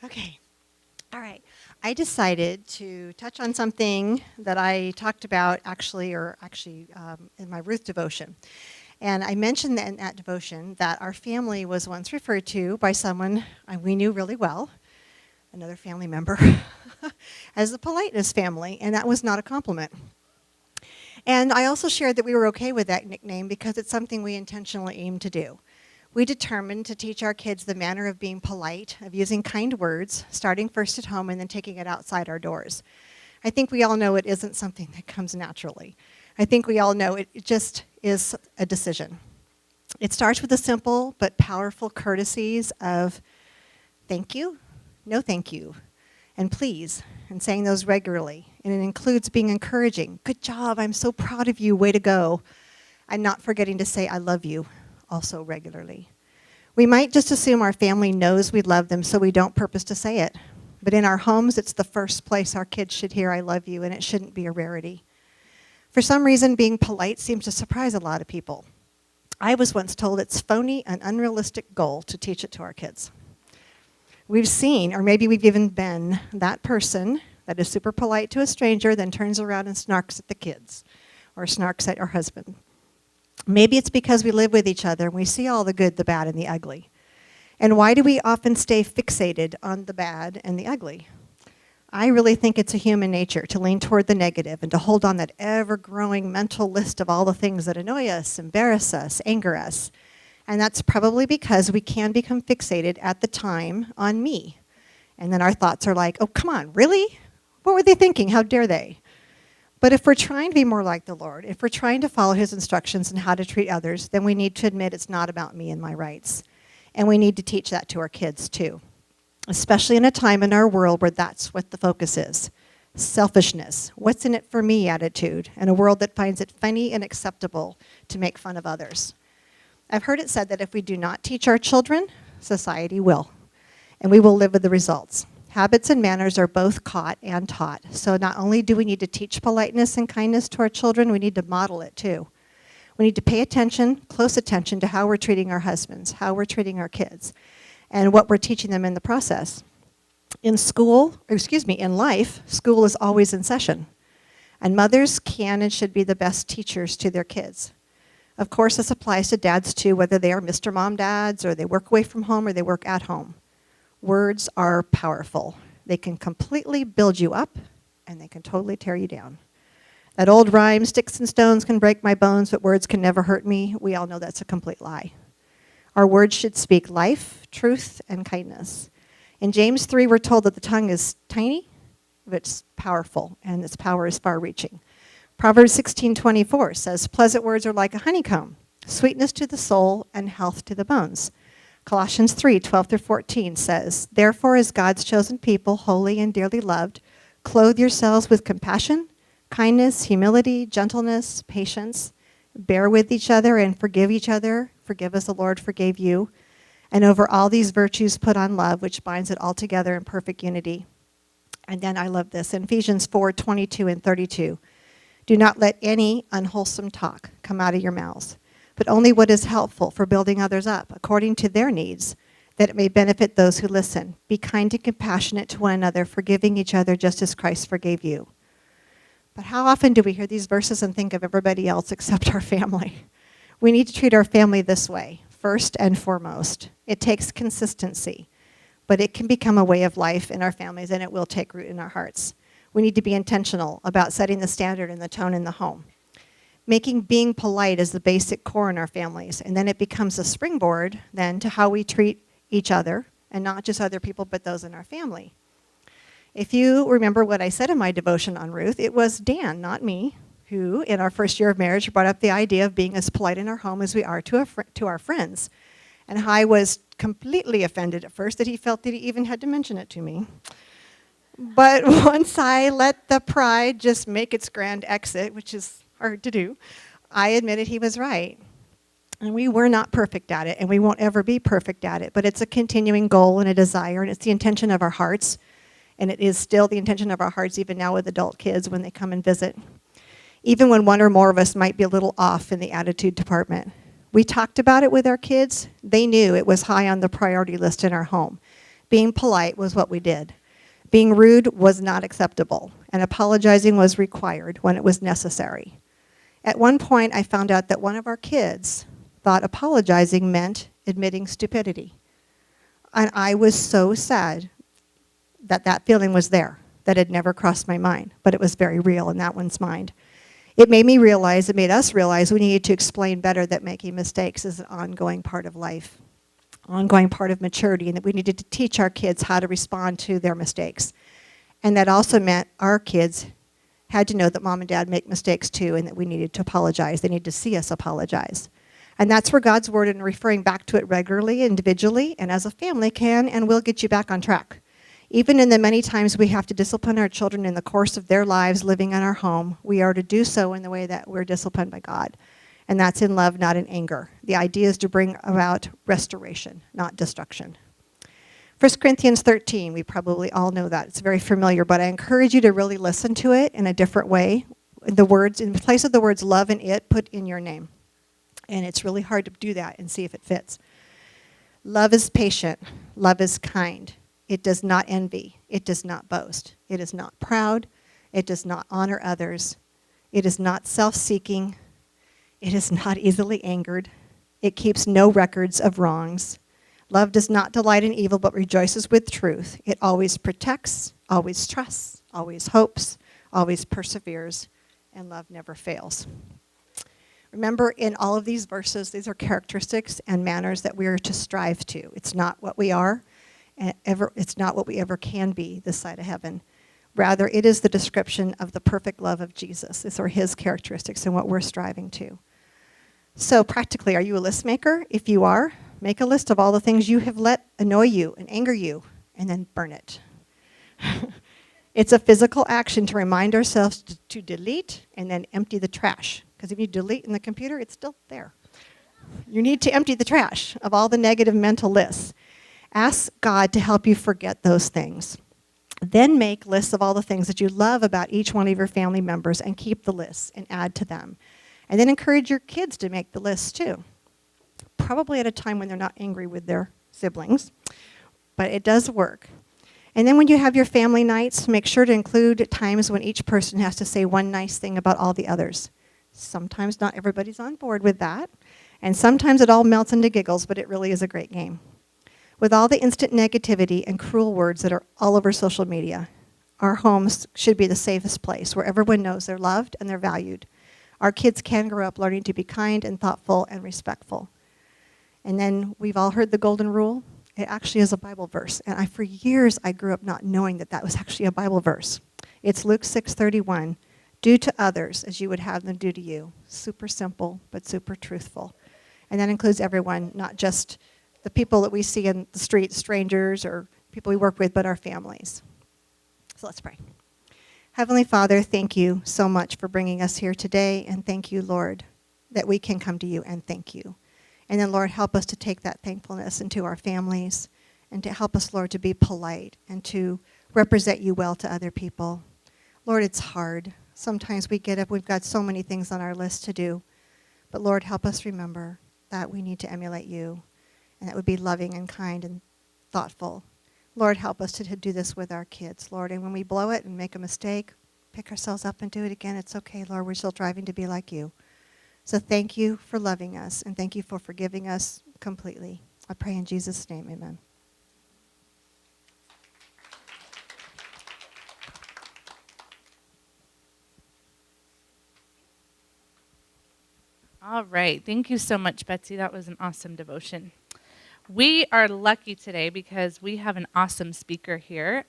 Okay. All right. I decided to touch on something that I talked about in my Ruth devotion. And I mentioned that in that devotion that our family was once referred to by someone we knew really well, another family member, as the politeness family, and that was not a compliment. And I also shared that we were okay with that nickname because it's something we intentionally aim to do. We determined to teach our kids the manner of being polite, of using kind words, starting first at home and then taking it outside our doors. I think we all know it isn't something that comes naturally. I think we all know it just is a decision. It starts with the simple but powerful courtesies of thank you, no thank you, and please, and saying those regularly. And it includes being encouraging. Good job, I'm so proud of you, way to go. And not forgetting to say I love you also regularly. We might just assume our family knows we love them so we don't purpose to say it. But in our homes, it's the first place our kids should hear I love you, and it shouldn't be a rarity. For some reason, being polite seems to surprise a lot of people. I was once told it's phony and unrealistic goal to teach it to our kids. We've seen, or maybe we've even been, that person that is super polite to a stranger, then turns around and snarks at the kids, or snarks at our husband. Maybe it's because we live with each other and we see all the good, the bad, and the ugly. And why do we often stay fixated on the bad and the ugly? I really think it's a human nature to lean toward the negative and to hold on that ever-growing mental list of all the things that annoy us, embarrass us, anger us. And that's probably because we can become fixated at the time on me. And then our thoughts are like, oh, come on, really? What were they thinking? How dare they? But if we're trying to be more like the Lord, if we're trying to follow his instructions on how to treat others, then we need to admit it's not about me and my rights. And we need to teach that to our kids too, especially in a time in our world where that's what the focus is. Selfishness, what's in it for me attitude, and a world that finds it funny and acceptable to make fun of others. I've heard it said that if we do not teach our children, society will, and we will live with the results. Habits and manners are both caught and taught. So not only do we need to teach politeness and kindness to our children, we need to model it too. We need to pay attention, close attention to how we're treating our husbands, how we're treating our kids, and what we're teaching them in the process. In life, school is always in session. And mothers can and should be the best teachers to their kids. Of course, this applies to dads too, whether they are Mr. Mom dads or they work away from home or they work at home. Words are powerful. They can completely build you up, and they can totally tear you down. That old rhyme, sticks and stones can break my bones, but words can never hurt me, we all know that's a complete lie. Our words should speak life, truth, and kindness. In James 3, we're told that the tongue is tiny, but it's powerful, and its power is far-reaching. Proverbs 16:24 says, pleasant words are like a honeycomb, sweetness to the soul and health to the bones. Colossians 3:12-14 says, therefore, as God's chosen people, holy and dearly loved, clothe yourselves with compassion, kindness, humility, gentleness, patience. Bear with each other and forgive each other. Forgive as the Lord forgave you. And over all these virtues put on love, which binds it all together in perfect unity. And then I love this, in Ephesians 4:22 and 32. Do not let any unwholesome talk come out of your mouths, but only what is helpful for building others up according to their needs, that it may benefit those who listen. Be kind and compassionate to one another, forgiving each other just as Christ forgave you. But how often do we hear these verses and think of everybody else except our family? We need to treat our family this way, first and foremost. It takes consistency, but it can become a way of life in our families, and it will take root in our hearts. We need to be intentional about setting the standard and the tone in the home. Making being polite as the basic core in our families, and then it becomes a springboard then to how we treat each other, and not just other people, but those in our family. If you remember what I said in my devotion on Ruth, it was Dan, not me, who in our first year of marriage brought up the idea of being as polite in our home as we are to our friends. And how I was completely offended at first that he felt that he even had to mention it to me. But once I let the pride just make its grand exit, which is hard to do, I admitted he was right. And we were not perfect at it, and we won't ever be perfect at it, but it's a continuing goal and a desire, and it's the intention of our hearts, and it is still the intention of our hearts even now with adult kids when they come and visit. Even when one or more of us might be a little off in the attitude department. We talked about it with our kids. They knew it was high on the priority list in our home. Being polite was what we did. Being rude was not acceptable, and apologizing was required when it was necessary. At one point, I found out that one of our kids thought apologizing meant admitting stupidity. And I was so sad that that feeling was there, that had never crossed my mind, but it was very real in that one's mind. It made us realize we needed to explain better that making mistakes is an ongoing part of life, ongoing part of maturity, and that we needed to teach our kids how to respond to their mistakes. And that also meant our kids had to know that mom and dad make mistakes too, and that we needed to apologize. They needed to see us apologize. And that's where God's word and referring back to it regularly, individually, and as a family can and will get you back on track. Even in the many times we have to discipline our children in the course of their lives living in our home, we are to do so in the way that we're disciplined by God. And that's in love, not in anger. The idea is to bring about restoration, not destruction. 1 Corinthians 13, we probably all know that. It's very familiar, but I encourage you to really listen to it in a different way. The words, in place of the words love and it, put in your name. And it's really hard to do that and see if it fits. Love is patient. Love is kind. It does not envy. It does not boast. It is not proud. It does not honor others. It is not self-seeking. It is not easily angered. It keeps no records of wrongs. Love does not delight in evil, but rejoices with truth. It always protects, always trusts, always hopes, always perseveres, and love never fails. Remember, in all of these verses, these are characteristics and manners that we are to strive to. It's not what we are. It's not what we ever can be this side of heaven. Rather, it is the description of the perfect love of Jesus. These are his characteristics and what we're striving to. So practically, are you a list maker? If you are, make a list of all the things you have let annoy you and anger you, and then burn it. It's a physical action to remind ourselves to delete and then empty the trash. Because if you delete in the computer, it's still there. You need to empty the trash of all the negative mental lists. Ask God to help you forget those things. Then make lists of all the things that you love about each one of your family members and keep the lists and add to them. And then encourage your kids to make the lists too. Probably at a time when they're not angry with their siblings, but it does work. And then when you have your family nights, make sure to include times when each person has to say one nice thing about all the others. Sometimes not everybody's on board with that, and sometimes it all melts into giggles, but it really is a great game. With all the instant negativity and cruel words that are all over social media, our homes should be the safest place where everyone knows they're loved and they're valued. Our kids can grow up learning to be kind and thoughtful and respectful. And then we've all heard the golden rule. It actually is a Bible verse. And for years, I grew up not knowing that that was actually a Bible verse. It's Luke 6:31. Do to others as you would have them do to you. Super simple, but super truthful. And that includes everyone, not just the people that we see in the street, strangers or people we work with, but our families. So let's pray. Heavenly Father, thank you so much for bringing us here today, and thank you, Lord, that we can come to you and thank you. And then, Lord, help us to take that thankfulness into our families and to help us, Lord, to be polite and to represent you well to other people. Lord, it's hard. Sometimes we get up, we've got so many things on our list to do. But, Lord, help us remember that we need to emulate you, and that would be loving and kind and thoughtful. Lord, help us to do this with our kids, Lord. And when we blow it and make a mistake, pick ourselves up and do it again. It's okay, Lord. We're still striving to be like you. So thank you for loving us, and thank you for forgiving us completely. I pray in Jesus' name, amen. All right. Thank you so much, Betsy. That was an awesome devotion. We are lucky today because we have an awesome speaker here.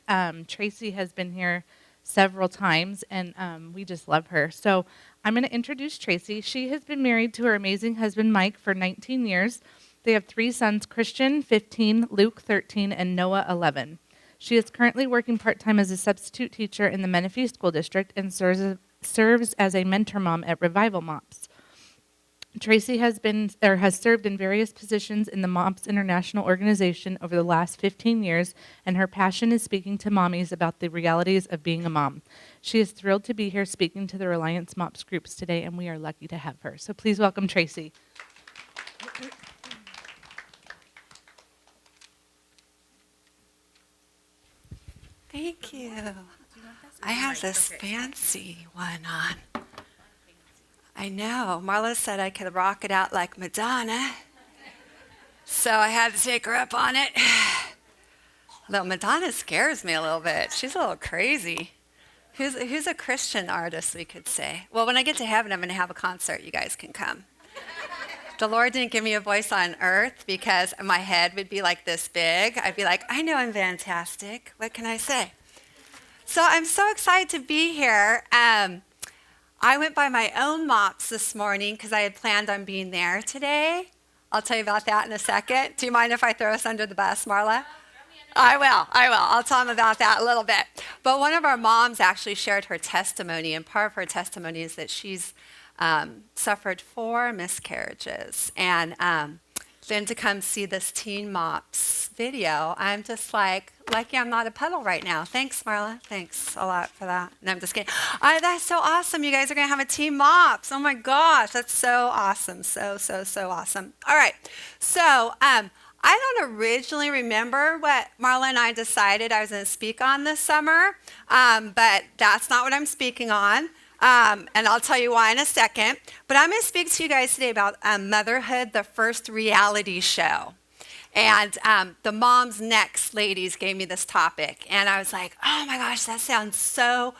Tracy has been here several times, and we just love her. So I'm going to introduce Tracy. She has been married to her amazing husband, Mike, for 19 years. They have 3 sons, Christian, 15, Luke, 13, and Noah, 11. She is currently working part-time as a substitute teacher in the Menifee School District and serves as a mentor mom at Revival MOPS. Tracy has served in various positions in the MOPS International Organization over the last 15 years, and her passion is speaking to mommies about the realities of being a mom. She is thrilled to be here speaking to the Reliance MOPS groups today, and we are lucky to have her. So please welcome Tracy. Thank you. I have this fancy one on. I know. Marla said I could rock it out like Madonna. So I had to take her up on it. Although Madonna scares me a little bit. She's a little crazy. Who's a Christian artist, we could say? Well, when I get to heaven, I'm going to have a concert. You guys can come. The Lord didn't give me a voice on earth because my head would be like this big. I'd be like, I know I'm fantastic. What can I say? So I'm so excited to be here. I went by my own MOPS this morning because I had planned on being there today. I'll tell you about that in a second. Do you mind if I throw us under the bus, Marla? I will. I'll tell them about that a little bit. But one of our moms actually shared her testimony, and part of her testimony is that she's suffered 4 miscarriages. And then to come see this Teen MOPS video, I'm just like, lucky I'm not a puddle right now. Thanks, Marla. Thanks a lot for that. No, I'm just kidding. That's so awesome. You guys are going to have a Teen MOPS. Oh my gosh, that's so awesome. So awesome. All right. So, I don't originally remember what Marla and I decided I was going to speak on this summer, but that's not what I'm speaking on, and I'll tell you why in a second. But I'm going to speak to you guys today about motherhood, the first reality show. And the Moms Next ladies gave me this topic, and I was like, oh my gosh, that sounds so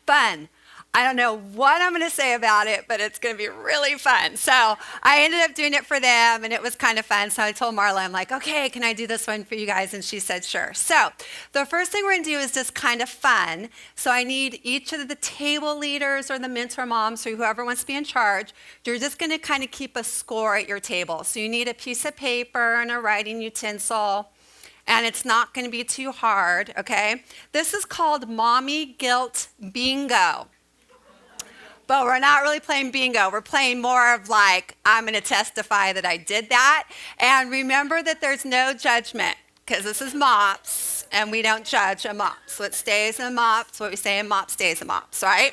fun. I don't know what I'm going to say about it, but it's going to be really fun. So I ended up doing it for them, and it was kind of fun. So I told Marla, I'm like, okay, can I do this one for you guys? And she said, sure. So the first thing we're going to do is just kind of fun. So I need each of the table leaders or the mentor moms or whoever wants to be in charge. You're just going to kind of keep a score at your table. So you need a piece of paper and a writing utensil. And it's not going to be too hard, okay? This is called Mommy Guilt Bingo. But we're not really playing bingo. We're playing more of like, I'm going to testify that I did that. And remember that there's no judgment because this is MOPS and we don't judge a MOPS. What stays in MOPS, what we say in MOPS stays in MOPS, right?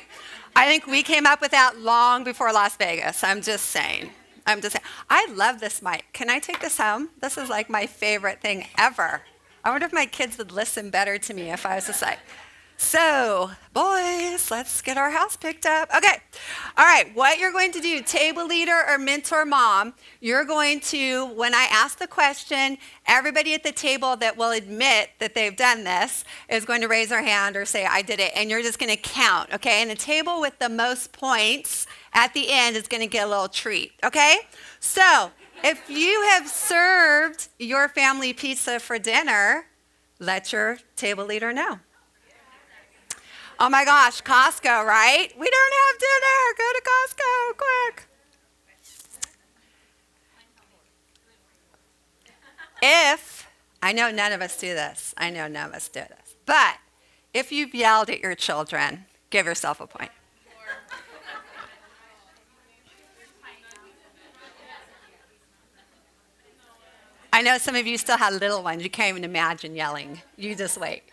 I think we came up with that long before Las Vegas. I'm just saying. I love this mic. Can I take this home? This is like my favorite thing ever. I wonder if my kids would listen better to me if I was just like, so, boys, let's get our house picked up. Okay. All right. What you're going to do, table leader or mentor mom, you're going to, when I ask the question, everybody at the table that will admit that they've done this is going to raise their hand or say, I did it. And you're just going to count. Okay. And the table with the most points at the end is going to get a little treat. Okay. So, if you have served your family pizza for dinner, let your table leader know. Oh my gosh, Costco, right? We don't have dinner. Go to Costco, quick. I know none of us do this. But if you've yelled at your children, give yourself a point. I know some of you still have little ones. You can't even imagine yelling. You just wait.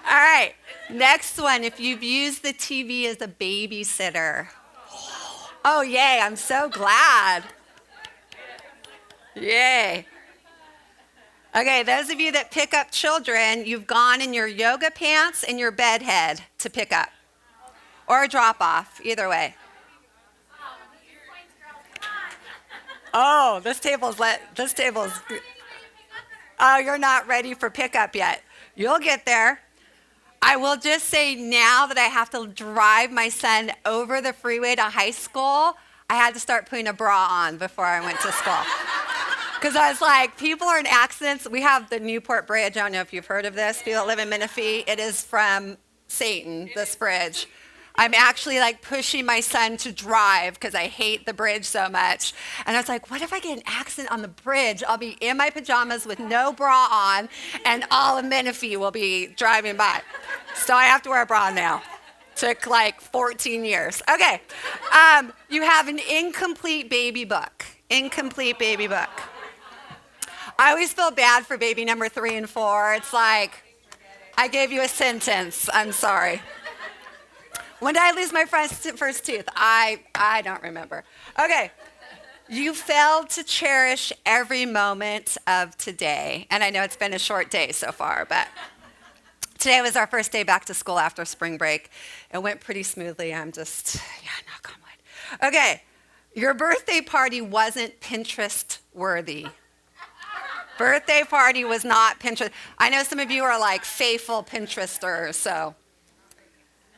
All right, next one, if you've used the TV as a babysitter. Oh, yay, I'm so glad. Yay. Okay, those of you that pick up children, you've gone in your yoga pants and your bed head to pick up. Or drop off, either way. Oh, this table's, oh, you're not ready for pickup yet. You'll get there. I will just say now that I have to drive my son over the freeway to high school, I had to start putting a bra on before I went to school. Because I was like, people are in accidents. We have the Newport Bridge. I don't know if you've heard of this. People that live in Menifee. It is from Satan, this bridge. I'm actually like pushing my son to drive because I hate the bridge so much. And I was like, what if I get an accident on the bridge? I'll be in my pajamas with no bra on and all of Menifee will be driving by. So I have to wear a bra now. Took like 14 years. Okay. You have an incomplete baby book. I always feel bad for baby number 3 and 4. It's like, I gave you a sentence. I'm sorry. When did I lose my first tooth? I don't remember. Okay. You failed to cherish every moment of today. And I know it's been a short day so far, but Today was our first day back to school after spring break. It went pretty smoothly. I'm just, knock on wood. Okay, your birthday party wasn't Pinterest worthy. Birthday party was not Pinterest. I know some of you are like faithful Pinteresters, so.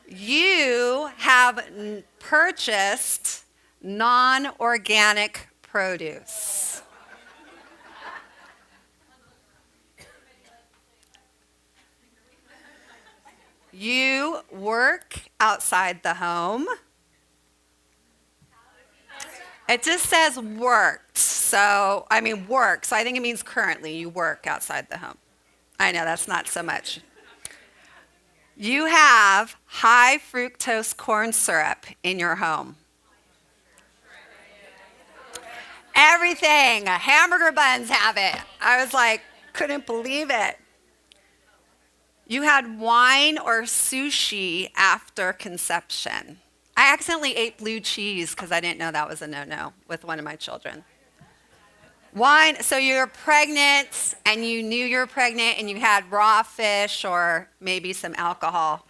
You have purchased non-organic produce. You work outside the home. It just says worked, so, work. So I think it means currently you work outside the home. I know, that's not so much. You have high fructose corn syrup in your home. Everything, hamburger buns have it. I was like, couldn't believe it. You had wine or sushi after conception. I accidentally ate blue cheese because I didn't know that was a no-no with one of my children. Wine, so you're pregnant and you knew you were pregnant and you had raw fish or maybe some alcohol.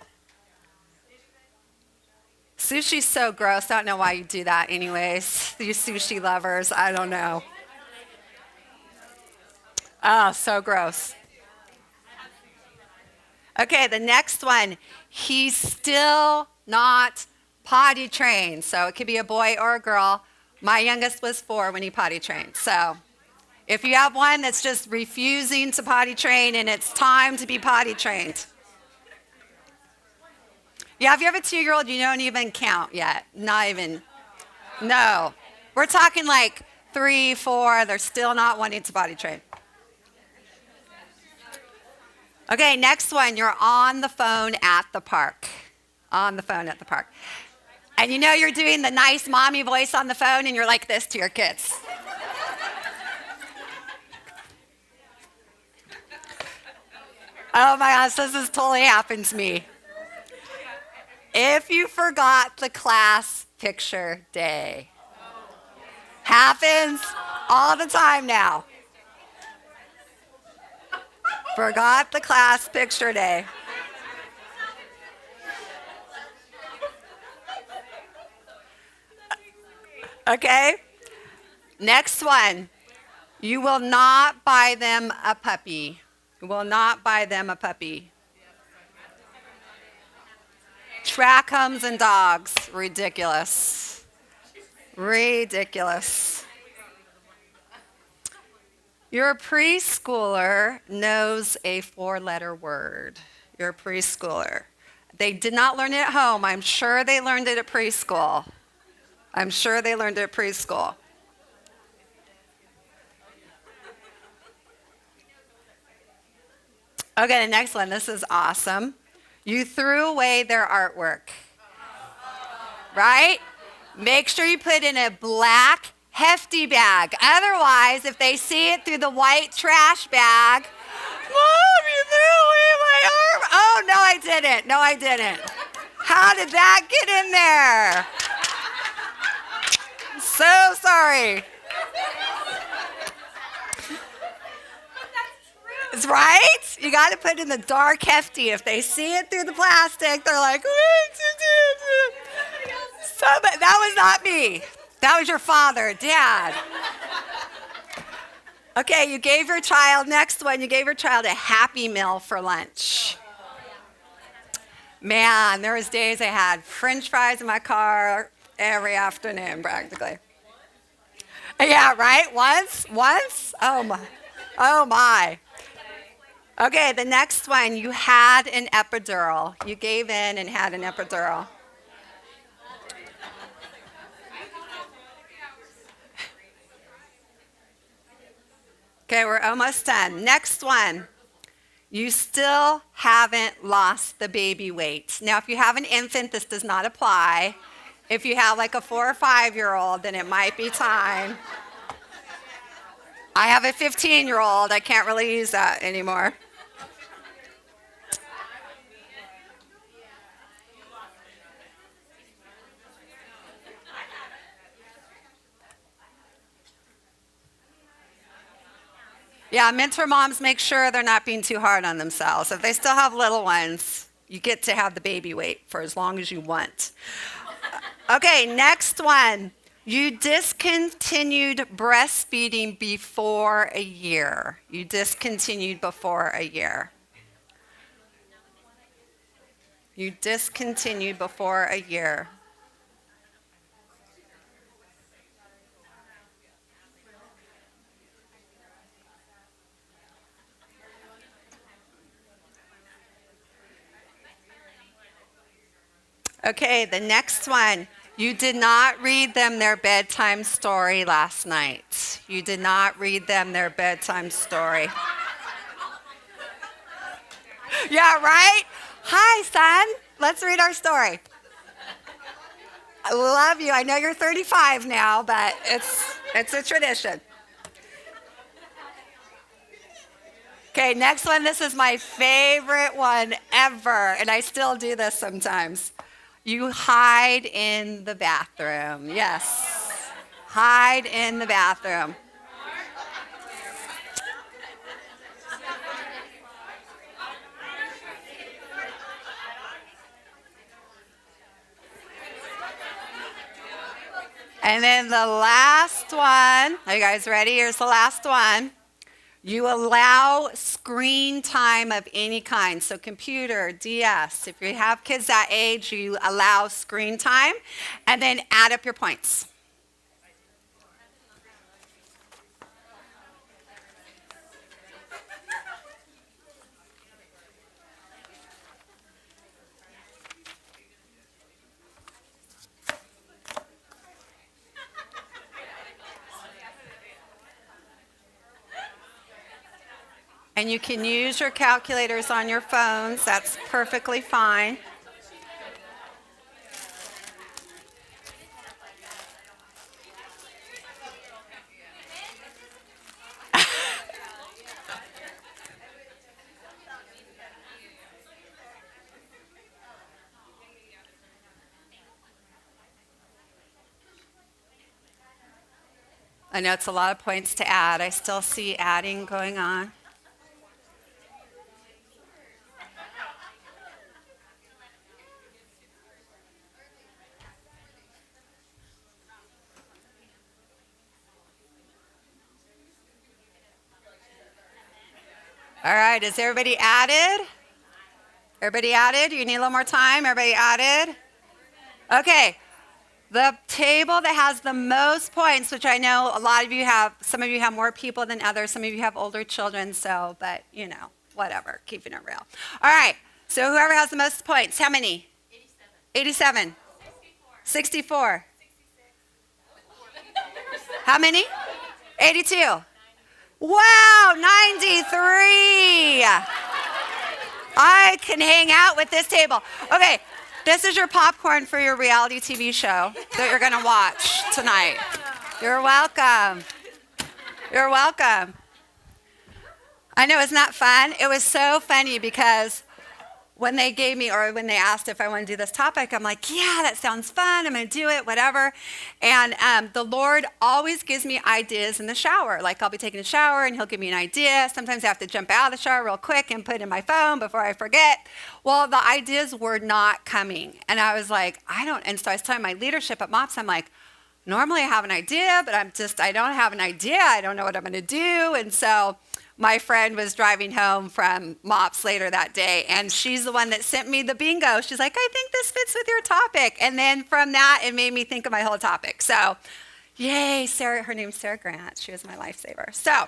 Sushi's so gross. I don't know why you do that anyways. You sushi lovers, I don't know. Oh, so gross. Okay, the next one. He's still not potty trained. So it could be a boy or a girl. My youngest was 4 when he potty trained. So if you have one that's just refusing to potty train and it's time to be potty trained. Yeah, if you have a 2-year-old, you don't even count yet. Not even. No. We're talking like 3, 4. They're still not wanting to potty train. Okay, next one. You're on the phone at the park. On the phone at the park. And you know you're doing the nice mommy voice on the phone and you're like this to your kids. Oh my gosh, this has totally happened to me. If you forgot the class picture day. Happens all the time now. Forgot the class picture day. Okay? Next one. You will not buy them a puppy. You will not buy them a puppy. Track homes and dogs. Ridiculous. Ridiculous. Your preschooler knows a 4-letter word. You're a preschooler. They did not learn it at home. I'm sure they learned it at preschool. I'm sure they learned it at preschool. Okay, the next one. This is awesome. You threw away their artwork. Right? Make sure you put it in a black, hefty bag. Otherwise, if they see it through the white trash bag, Mom, you threw away my art. Oh, no, I didn't. No, I didn't. How did that get in there? So sorry. It's right? You got to put it in the dark hefty. If they see it through the plastic, they're like, so, but that was not me. That was your father, Dad. Okay, you gave your child, next one, you gave your child a Happy Meal for lunch. Man, there was days I had French fries in my car every afternoon, practically. Yeah, right? Once? Oh my. Okay, the next one, you had an epidural. You gave in and had an epidural. Okay, we're almost done. Next one. You still haven't lost the baby weight. Now, if you have an infant, this does not apply. If you have like a 4 or 5-year-old, then it might be time. I have a 15-year-old. I can't really use that anymore. Yeah, mentor moms, make sure they're not being too hard on themselves. If they still have little ones, you get to have the baby weight for as long as you want. Okay, next one. You discontinued breastfeeding before a year. You discontinued before a year. You discontinued before a year. Okay, the next one. You did not read them their bedtime story last night. You did not read them their bedtime story. Yeah, right? Hi, son. Let's read our story. I love you. I know you're 35 now, but it's a tradition. Okay, next one. This is my favorite one ever, and I still do this sometimes. You hide in the bathroom. Yes. Hide in the bathroom. And then the last one. Are you guys ready? Here's the last one. You allow screen time of any kind. So computer, DS. If you have kids that age, you allow screen time. And then add up your points. And you can use your calculators on your phones. That's perfectly fine. I know it's a lot of points to add. I still see adding going on. All right, is everybody added? Everybody added? You need a little more time? Everybody added? Okay. The table that has the most points, which I know a lot of you have, some of you have more people than others, some of you have older children, so, but you know, whatever, keeping it real. All right, so whoever has the most points, how many? 87. 64. How many? 82. Wow, 93. I can hang out with this table. Okay, this is your popcorn for your reality TV show that you're going to watch tonight. You're welcome. You're welcome. I know, isn't that fun? It was so funny because when they gave me, or when they asked if I want to do this topic, I'm like, yeah, that sounds fun. I'm going to do it, whatever. And the Lord always gives me ideas in the shower. Like I'll be taking a shower and he'll give me an idea. Sometimes I have to jump out of the shower real quick and put it in my phone before I forget. Well, the ideas were not coming. And I was like, and so I was telling my leadership at MOPS, I'm like, normally I have an idea, but I don't have an idea. I don't know what I'm going to do. And so my friend was driving home from MOPS later that day, and she's the one that sent me the bingo. She's like, I think this fits with your topic. And then from that, it made me think of my whole topic. So, yay, Sarah. Her name's Sarah Grant. She was my lifesaver. So,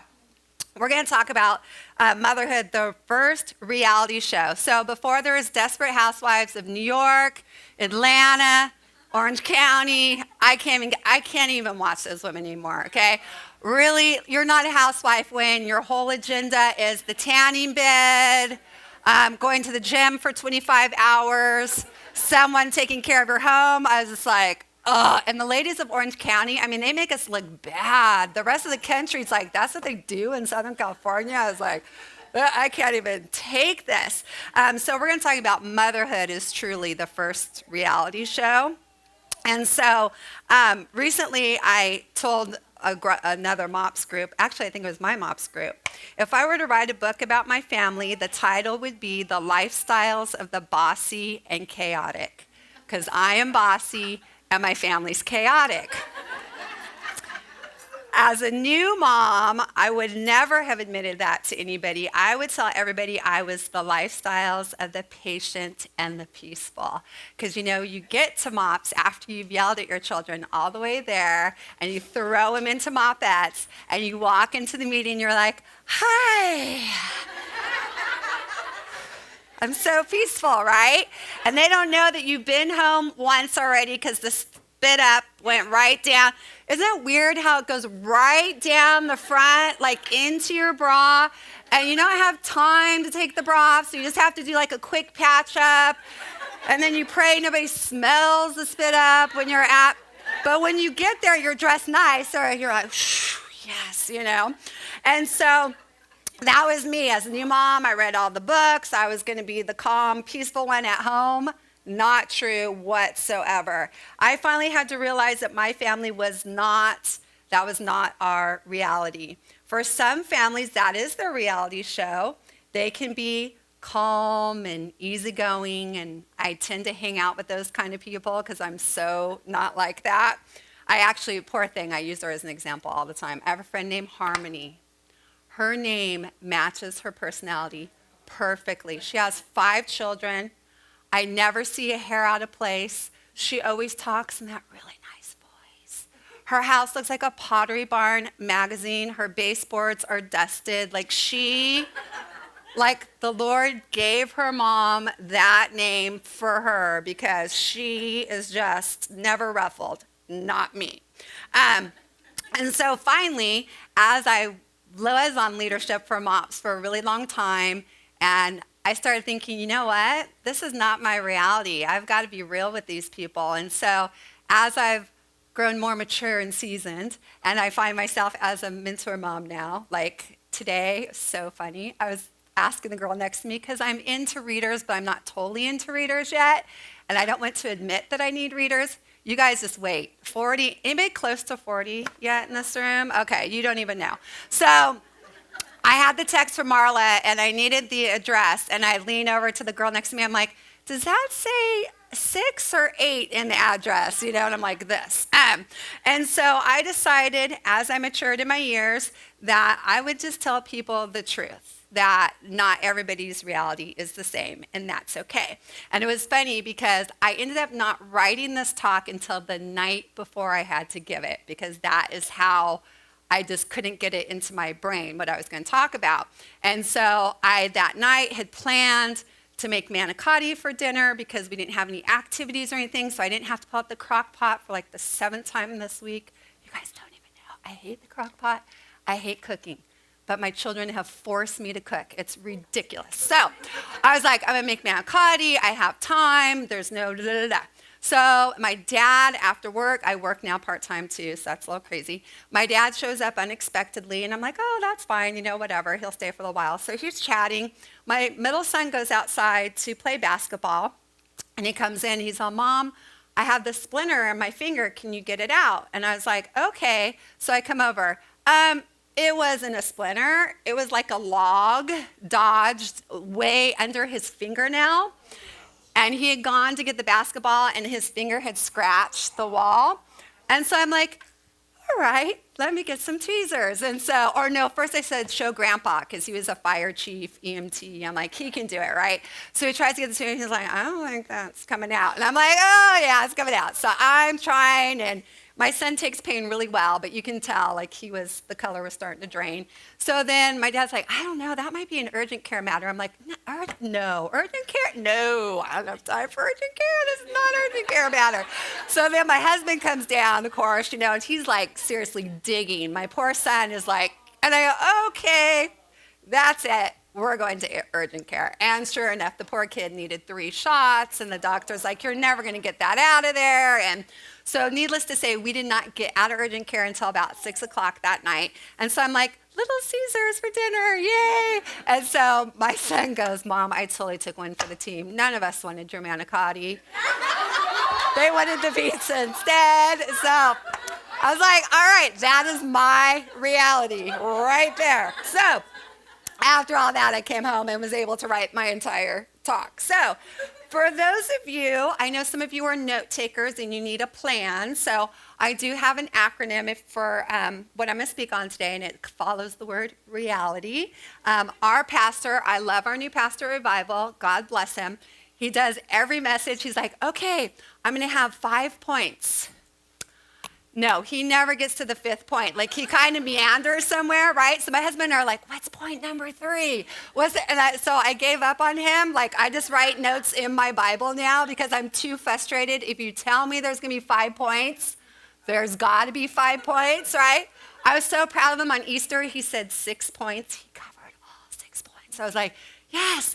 we're going to talk about motherhood, the first reality show. So, before there was Desperate Housewives of New York, Atlanta, Orange County, I can't even watch those women anymore, okay? Really, you're not a housewife when your whole agenda is the tanning bed, going to the gym for 25 hours, someone taking care of your home. I was just like, ugh. And the ladies of Orange County, I mean, they make us look bad. The rest of the country's like, that's what they do in Southern California. I was like, I can't even take this. So we're going to talk about motherhood is truly the first reality show. And so recently I told another MOPS group. Actually, I think it was my MOPS group. If I were to write a book about my family, the title would be The Lifestyles of the Bossy and Chaotic, because I am bossy and my family's chaotic. As a new mom, I would never have admitted that to anybody. I would tell everybody I was the lifestyles of the patient and the peaceful. Because, you get to MOPS after you've yelled at your children all the way there, and you throw them into mopettes, and you walk into the meeting, you're like, hi. I'm so peaceful, right? And they don't know that you've been home once already because the spit up went right down. Isn't it weird how it goes right down the front, like into your bra, and you don't have time to take the bra off, so you just have to do like a quick patch up, and then you pray nobody smells the spit up when you're at, but when you get there, you're dressed nice, or you're like, yes, And so that was me. As a new mom, I read all the books. I was going to be the calm, peaceful one at home. Not true whatsoever. I finally had to realize that my family was not our reality. For some families, that is their reality show. They can be calm and easygoing, and I tend to hang out with those kind of people because I'm so not like that. Poor thing, I use her as an example all the time. I have a friend named Harmony. Her name matches her personality perfectly. She has 5 children. I never see a hair out of place. She always talks in that really nice voice. Her house looks like a Pottery Barn magazine. Her baseboards are dusted. Like the Lord gave her mom that name for her because she is just never ruffled. Not me. And so finally, as I was on leadership for MOPS for a really long time, and I started thinking, you know what? This is not my reality. I've got to be real with these people. And so as I've grown more mature and seasoned, and I find myself as a mentor mom now, like today, so funny. I was asking the girl next to me because I'm into readers, but I'm not totally into readers yet. And I don't want to admit that I need readers. You guys just wait. 40, anybody close to 40 yet in this room? Okay, you don't even know. So I had the text from Marla, and I needed the address, and I lean over to the girl next to me. I'm like, does that say 6 or 8 in the address? And I'm like, this. And so I decided, as I matured in my years, that I would just tell people the truth, that not everybody's reality is the same, and that's okay. And it was funny because I ended up not writing this talk until the night before I had to give it, because that is how I just couldn't get it into my brain what I was going to talk about. And so I, that night, had planned to make manicotti for dinner because we didn't have any activities or anything, so I didn't have to pull out the crock pot for like the 7th time this week. You guys don't even know. I hate the crock pot. I hate cooking. But my children have forced me to cook. It's ridiculous. So I was like, I'm going to make manicotti. I have time. There's no da-da-da-da. So my dad, after work, I work now part-time too, so that's a little crazy. My dad shows up unexpectedly, and I'm like, oh, that's fine, whatever. He'll stay for a while. So he's chatting. My middle son goes outside to play basketball, and he comes in. He's all, Mom, I have this splinter in my finger. Can you get it out? And I was like, okay. So I come over. It wasn't a splinter. It was like a log dodged way under his fingernail. And he had gone to get the basketball, and his finger had scratched the wall. And so I'm like, all right, let me get some tweezers. And so, or no, first I said, show Grandpa, because he was a fire chief, EMT. I'm like, he can do it, right? So he tries to get the tweezers. He's like, I don't think that's coming out. And I'm like, oh, yeah, it's coming out. So I'm trying, and my son takes pain really well, but you can tell, like, the color was starting to drain. So then my dad's like, I don't know, that might be an urgent care matter. I'm like, no, urgent care? No, I don't have time for urgent care. This is not urgent care matter. So then my husband comes down, of course, and he's like seriously digging. My poor son is like, and I go, okay, that's it. We're going to urgent care. And sure enough, the poor kid needed 3 shots, and the doctor's like, you're never going to get that out of there. And so needless to say, we did not get out of urgent care until about 6 o'clock that night. And so I'm like, Little Caesars for dinner, yay! And so my son goes, Mom, I totally took one for the team. None of us wanted your manicotti. They wanted the pizza instead. So I was like, all right, that is my reality right there. So after all that, I came home and was able to write my entire talk. So for those of you, I know some of you are note takers and you need a plan. So I do have an acronym for what I'm going to speak on today, and it follows the word reality. Our pastor, I love our new pastor revival. God bless him. He does every message. He's like, okay, I'm going to have 5 points. No, he never gets to the 5th point. Like, he kind of meanders somewhere, right? So my husband and I are like, what's point number 3? What's it? So I gave up on him. Like, I just write notes in my Bible now because I'm too frustrated. If you tell me there's going to be 5 points, there's got to be 5 points, right? I was so proud of him on Easter. He said 6 points. He covered all 6 points. I was like, yes.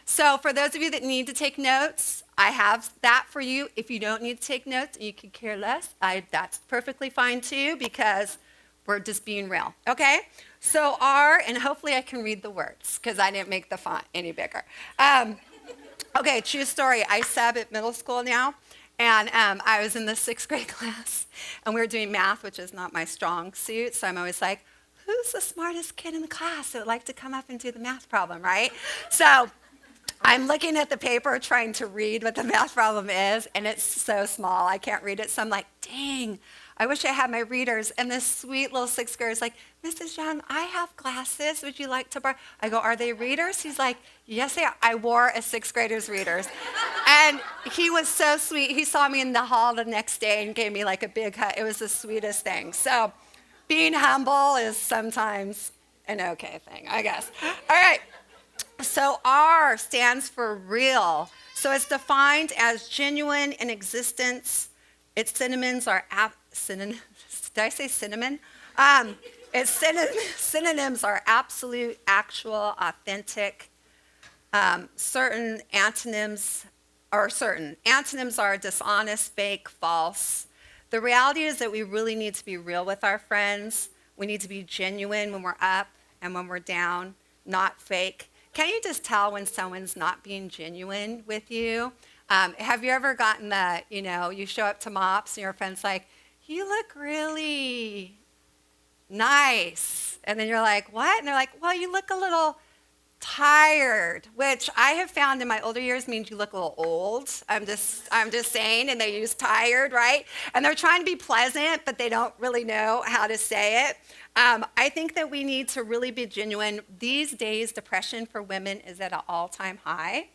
So for those of you that need to take notes, I have that for you. If you don't need to take notes and you could care less, that's perfectly fine too, because we're just being real, okay? So and hopefully I can read the words because I didn't make the font any bigger. Okay, true story. I sub at middle school now, and I was in the 6th grade class, and we were doing math, which is not my strong suit, so I'm always like, who's the smartest kid in the class that would like to come up and do the math problem, right? So I'm looking at the paper trying to read what the math problem is, and it's so small. I can't read it. So I'm like, dang, I wish I had my readers. And this sweet little 6th grader is like, Mrs. Young, I have glasses. Would you like to borrow? I go, are they readers? He's like, yes, they are. I wore a 6th grader's readers. And he was so sweet. He saw me in the hall the next day and gave me like a big hug. It was the sweetest thing. So being humble is sometimes an okay thing, I guess. All right. So R stands for real. So it's defined as genuine in existence. Its synonyms are did I say cinnamon? Its synonyms are absolute, actual, authentic. Certain antonyms are dishonest, fake, false. The reality is that we really need to be real with our friends. We need to be genuine when we're up and when we're down, not fake. Can you just tell when someone's not being genuine with you? Have you ever gotten that, you show up to MOPS and your friend's like, you look really nice. And then you're like, what? And they're like, well, you look a little tired, which I have found in my older years means you look a little old. I'm just saying, and they use tired, right? And they're trying to be pleasant, but they don't really know how to say it. I think that we need to really be genuine. These days, depression for women is at an all-time high.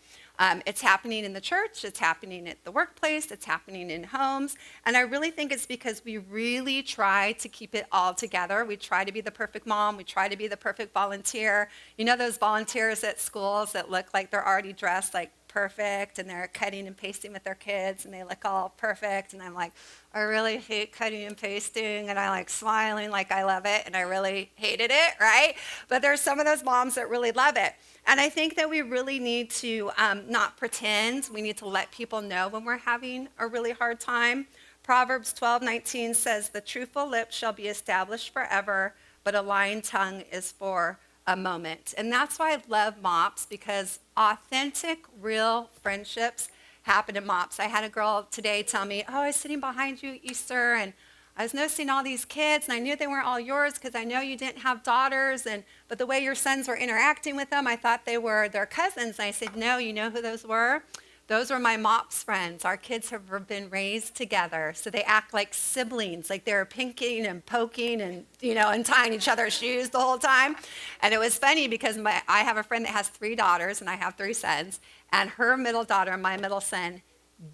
It's happening in the church, it's happening at the workplace, it's happening in homes, and I really think it's because we really try to keep it all together. We try to be the perfect mom, we try to be the perfect volunteer. You know those volunteers at schools that look like they're already dressed like perfect, and they're cutting and pasting with their kids, and they look all perfect, and I'm like, I really hate cutting and pasting, and I like smiling like I love it, and I really hated it, right? But there's some of those moms that really love it. And I think that we really need to not pretend. We need to let people know when we're having a really hard time. Proverbs 12:19 says, the truthful lips shall be established forever, but a lying tongue is for a moment. And that's why I love MOPS, because authentic, real friendships happen at MOPS. I had a girl today tell me, I was sitting behind you at Easter, and I was noticing all these kids, and I knew they weren't all yours because I know you didn't have daughters, but the way your sons were interacting with them, I thought they were their cousins. And I said, no, you know who those were? Those were my MOPS friends. Our kids have been raised together, so they act like siblings, like they're pinking and poking and, and tying each other's shoes the whole time. And it was funny because I have a friend that has 3 daughters, and I have 3 sons, and her middle daughter and my middle son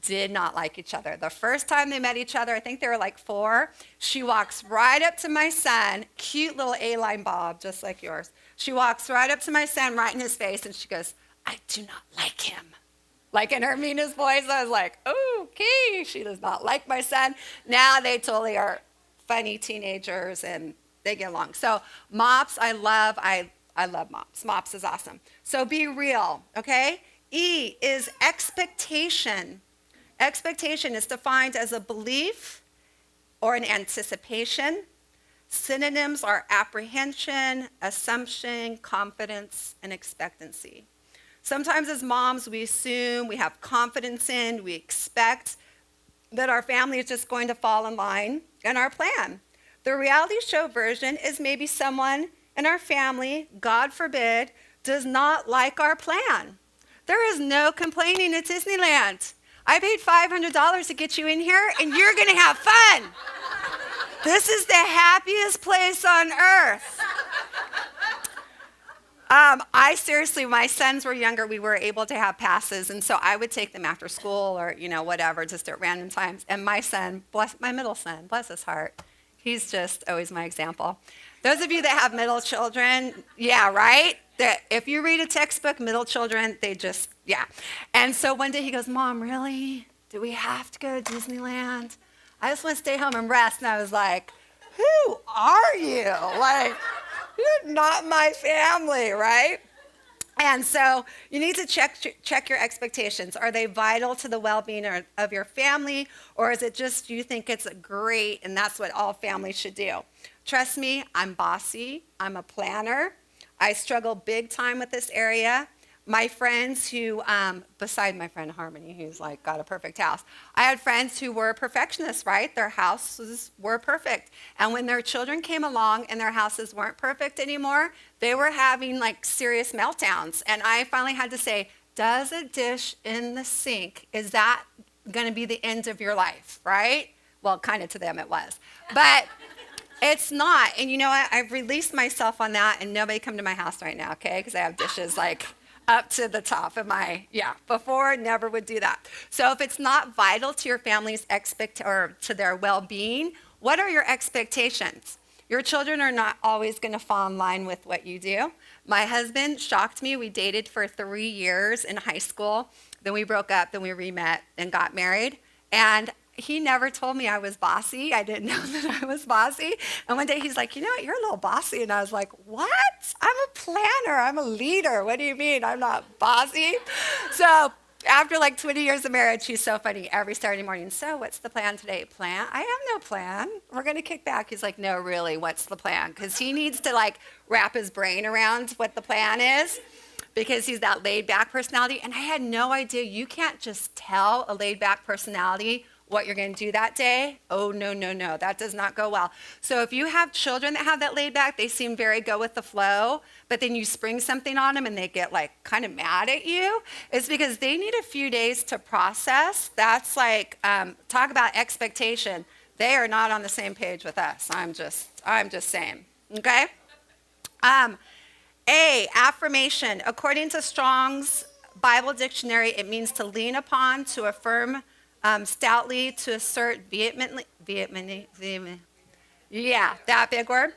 did not like each other. The first time they met each other, I think they were like 4, she walks right up to my son, cute little A-line bob, just like yours. She walks right up to my son, right in his face, and she goes, I do not like him. Like in her meanest voice. I was like, okay, she does not like my son. Now they totally are funny teenagers, and they get along. So MOPS, I love MOPS. MOPS is awesome. So be real, okay? E is expectation. Expectation is defined as a belief or an anticipation. Synonyms are apprehension, assumption, confidence, and expectancy. Sometimes as moms, we assume, we have confidence in, we expect, that our family is just going to fall in line in our plan. The reality show version is maybe someone in our family, God forbid, does not like our plan. There is no complaining at Disneyland. I paid $500 to get you in here, and you're going to have fun. This is the happiest place on earth. I seriously, my sons were younger, we were able to have passes, and so I would take them after school or, whatever, just at random times. And my son, my middle son, bless his heart, he's just always my example. Those of you that have middle children, yeah, right? If you read a textbook, middle children, they just, yeah. And so one day he goes, Mom, really? Do we have to go to Disneyland? I just want to stay home and rest. And I was like, who are you? Like, you're not my family, right? And so you need to check your expectations. Are they vital to the well-being of your family, or is it just you think it's great and that's what all families should do? Trust me, I'm bossy. I'm a planner. I struggle big time with this area. My friends who, beside my friend Harmony, who's like got a perfect house, I had friends who were perfectionists, right? Their houses were perfect. And when their children came along and their houses weren't perfect anymore, they were having like serious meltdowns. And I finally had to say, does a dish in the sink, is that going to be the end of your life, right? Well, kind of to them it was. But it's not. And you know what? I've released myself on that, and nobody come to my house right now, okay? Because I have dishes like up to the top of before never would do that. So if it's not vital to your family's or to their well-being, what are your expectations? Your children are not always going to fall in line with what you do. My husband shocked me. We dated for 3 years in high school. Then we broke up, then we re-met and got married. And he never told me I was bossy. I didn't know that I was bossy. And one day he's like, you know what, you're a little bossy. And I was like, what? I'm a planner. I'm a leader. What do you mean I'm not bossy? So after like 20 years of marriage, he's so funny. Every Saturday morning, so what's the plan today? Plan? I have no plan. We're going to kick back. He's like, no, really, what's the plan? Because he needs to like wrap his brain around what the plan is, because he's that laid back personality. And I had no idea. You can't just tell a laid back personality what you're going to do that day. Oh, no, no, no. That does not go well. So if you have children that have that laid back, they seem very go with the flow, but then you spring something on them and they get like kind of mad at you, it's because they need a few days to process. That's like, talk about expectation. They are not on the same page with us. I'm just saying, okay? Affirmation. According to Strong's Bible Dictionary, it means to lean upon, to affirm, stoutly, to assert vehemently, yeah, that big word.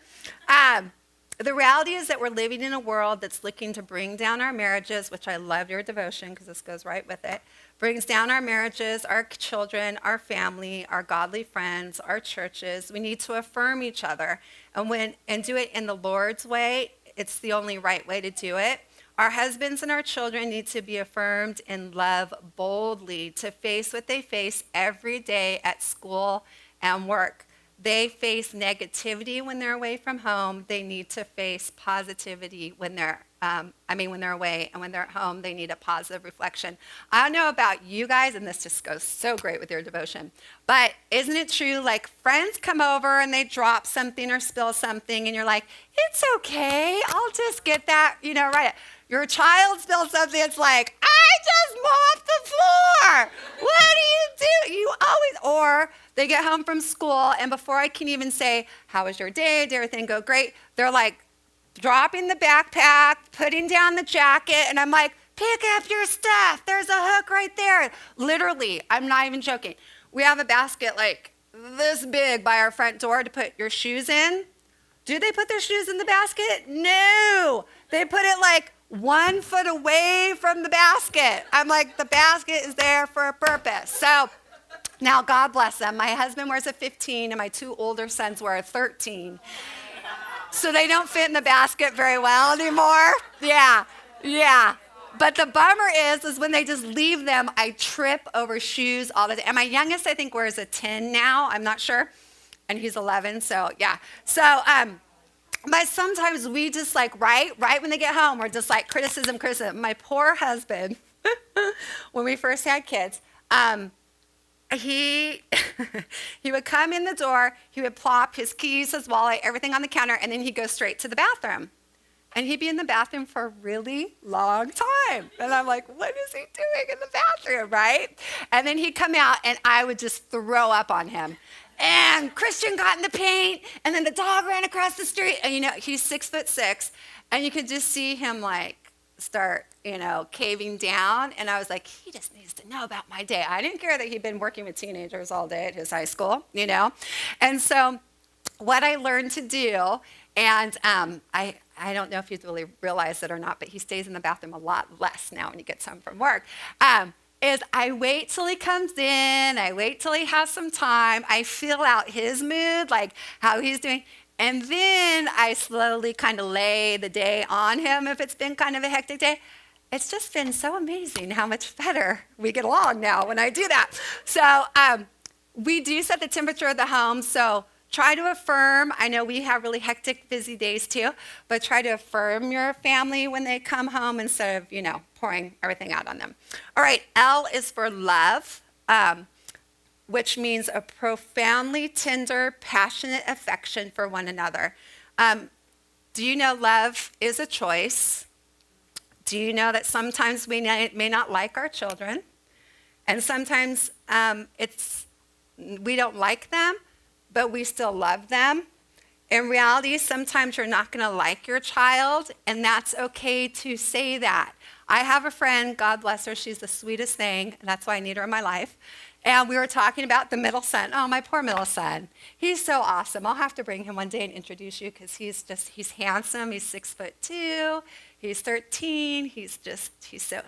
The reality is that we're living in a world that's looking to bring down our marriages, which I love your devotion because this goes right with it, brings down our marriages, our children, our family, our godly friends, our churches. We need to affirm each other and do it in the Lord's way. It's the only right way to do it. Our husbands and our children need to be affirmed in love boldly to face what they face every day at school and work. They face negativity when they're away from home. They need to face positivity when they're when they're away, and when they're at home, they need a positive reflection. I don't know about you guys, and this just goes so great with your devotion, but isn't it true, like friends come over and they drop something or spill something, and you're like, it's okay, I'll just get that, right. Your child spills something, it's like, I just mopped the floor. What do? You always, or they get home from school, and before I can even say, how was your day? Did everything go great? They're like, dropping the backpack, putting down the jacket, and I'm like, pick up your stuff. There's a hook right there. Literally, I'm not even joking. We have a basket like this big by our front door to put your shoes in. Do they put their shoes in the basket? No. They put it like 1 foot away from the basket. I'm like, the basket is there for a purpose. So now, God bless them. My husband wears a 15, and my 2 older sons wear a 13. So they don't fit in the basket very well anymore. Yeah. But the bummer is when they just leave them, I trip over shoes all the time. And my youngest, I think, wears a 10 now. I'm not sure. And he's 11, so yeah. So, but sometimes we just like, right when they get home, we're just like criticism. My poor husband, when we first had kids, he he would come in the door, he would plop his keys, his wallet, everything on the counter, and then he'd go straight to the bathroom. And he'd be in the bathroom for a really long time. And I'm like, what is he doing in the bathroom, right? And then he'd come out, and I would just throw up on him. And Christian got in the paint, and then the dog ran across the street. And, he's 6'6", and you could just see him, start, caving down. And I was like, he just needs to know about my day. I didn't care that he'd been working with teenagers all day at his high school, And so what I learned to do, and I don't know if you've really realized it or not, but he stays in the bathroom a lot less now when he gets home from work, is I wait till he comes in, I wait till he has some time, I feel out his mood, like how he's doing, and then I slowly kind of lay the day on him if it's been kind of a hectic day. It's just been so amazing how much better we get along now when I do that. So we do set the temperature of the home, so try to affirm. I know we have really hectic, busy days too, but try to affirm your family when they come home instead of, pouring everything out on them. All right, L is for love, which means a profoundly tender, passionate affection for one another. Do you know love is a choice? Do you know that sometimes we may not like our children? And sometimes we don't like them, but we still love them. In reality, sometimes you're not going to like your child, and that's okay to say that. I have a friend, God bless her, she's the sweetest thing, and that's why I need her in my life. And we were talking about the middle son. Oh, my poor middle son. He's so awesome. I'll have to bring him one day and introduce you because he's handsome. He's 6'2". He's 13.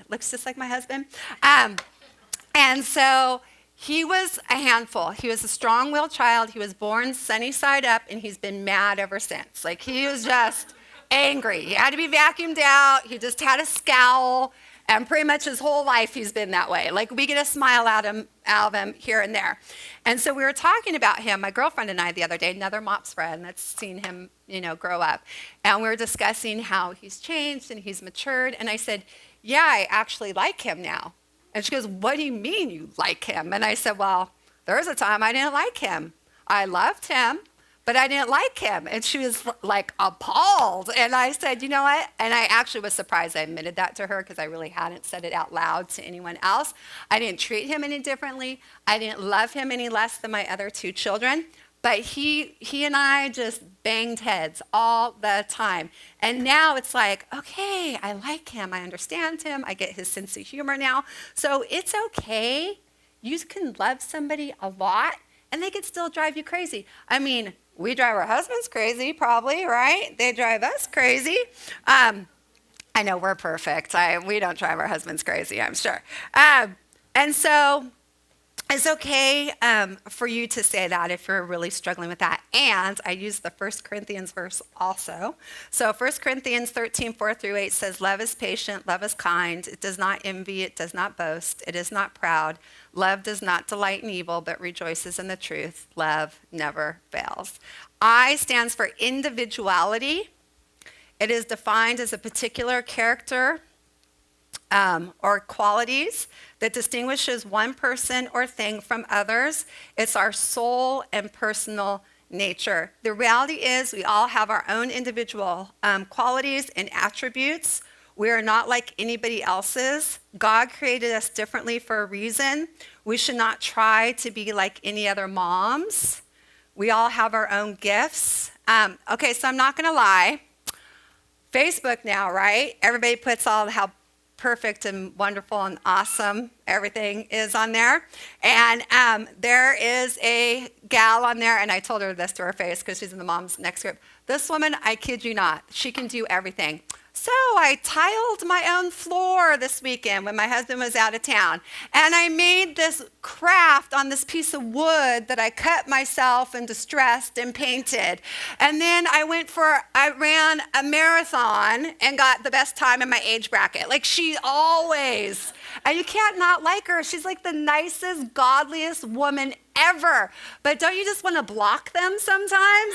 Looks just like my husband. And so he was a handful. He was a strong-willed child. He was born sunny side up, and he's been mad ever since. He was just angry. He had to be vacuumed out. He just had a scowl, and pretty much his whole life he's been that way. We get a smile out of him here and there. And so we were talking about him, my girlfriend and I, the other day, another MOPS friend that's seen him, grow up. And we were discussing how he's changed and he's matured. And I said, yeah, I actually like him now. And she goes, what do you mean you like him? And I said, well, there was a time I didn't like him. I loved him, but I didn't like him. And she was appalled. And I said, you know what? And I actually was surprised I admitted that to her because I really hadn't said it out loud to anyone else. I didn't treat him any differently. I didn't love him any less than my other two children. But he and I just banged heads all the time. And now it's okay, I like him. I understand him. I get his sense of humor now. So it's okay. You can love somebody a lot, and they can still drive you crazy. I mean, we drive our husbands crazy, probably, right? They drive us crazy. I know we're perfect. We don't drive our husbands crazy, I'm sure. And so it's okay for you to say that if you're really struggling with that. And I use the 1 Corinthians verse also. So 1 Corinthians 13:4-8 says, love is patient, love is kind. It does not envy, it does not boast, it is not proud. Love does not delight in evil, but rejoices in the truth. Love never fails. I stands for individuality. It is defined as a particular character or qualities that distinguishes one person or thing from others. It's our soul and personal nature. The reality is we all have our own individual qualities and attributes. We are not like anybody else's. God created us differently for a reason. We should not try to be like any other moms. We all have our own gifts. Okay, so I'm not going to lie. Facebook now, right? Everybody puts all how perfect and wonderful and awesome everything is on there. And there is a gal on there, and I told her this to her face because she's in the Moms Next group. This woman, I kid you not, she can do everything. So I tiled my own floor this weekend when my husband was out of town. And I made this craft on this piece of wood that I cut myself and distressed and painted. And then I ran a marathon and got the best time in my age bracket. She always, and you can't not like her. She's the nicest, godliest woman ever. But don't you just want to block them sometimes?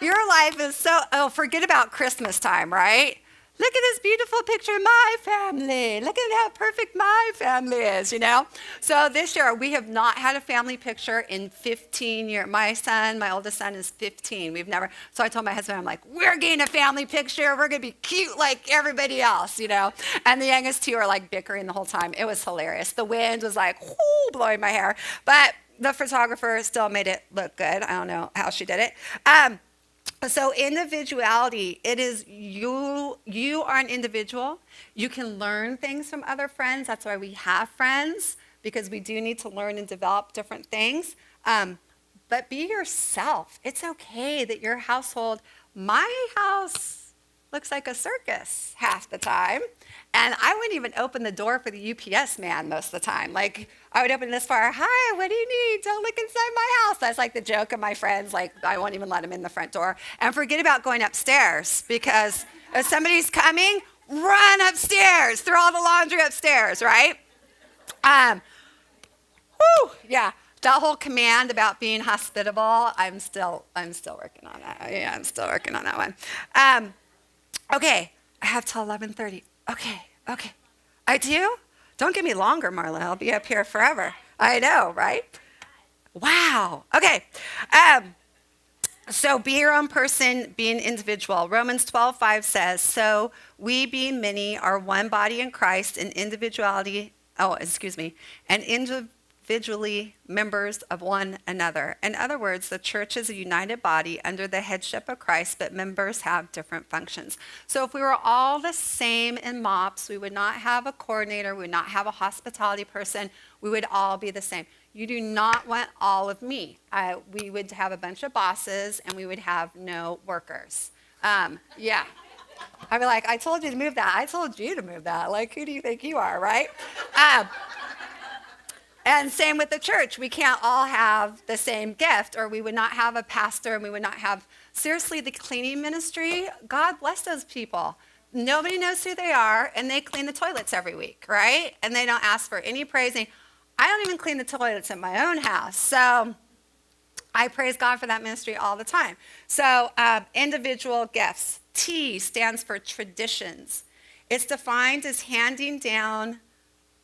Your life is forget about Christmas time, right? Look at this beautiful picture of my family. Look at how perfect my family is, you know? So this year, we have not had a family picture in 15 years. My oldest son is 15. We've never, so I told my husband, I'm like, we're getting a family picture. We're going to be cute like everybody else, you know? And the youngest two are like bickering the whole time. It was hilarious. The wind was like, whoo, blowing my hair. But the photographer still made it look good. I don't know how she did it. So individuality, it is you are an individual. You can learn things from other friends. That's why we have friends, because we do need to learn and develop different things. But be yourself. It's okay that your household, my house looks like a circus half the time. And I wouldn't even open the door for the UPS man most of the time. Like, I would open this far, hi, what do you need? Don't look inside my house. That's like the joke of my friends. Like, I won't even let them in the front door. And forget about going upstairs, because if somebody's coming, run upstairs, throw all the laundry upstairs, right? Yeah. That whole command about being hospitable, I'm still working on that. Yeah, I'm still working on that one. Okay, I have till 11:30. Okay. I do? Don't give me longer, Marla. I'll be up here forever. I know, right? Wow. Okay. So be your own person, be an individual. Romans 12:5 says, so we being many are one body in Christ and individually members of one another. In other words, the church is a united body under the headship of Christ, but members have different functions. So if we were all the same in MOPS, we would not have a coordinator, we would not have a hospitality person, we would all be the same. You do not want all of me. We would have a bunch of bosses and we would have no workers. Yeah. I'd be like, I told you to move that. I told you to move that. Like, who do you think you are, right? And same with the church. We can't all have the same gift, or we would not have a pastor, and we would not have, seriously, the cleaning ministry. God bless those people. Nobody knows who they are, and they clean the toilets every week, right? And they don't ask for any praising. I don't even clean the toilets in my own house. So I praise God for that ministry all the time. So individual gifts. T stands for traditions. It's defined as handing down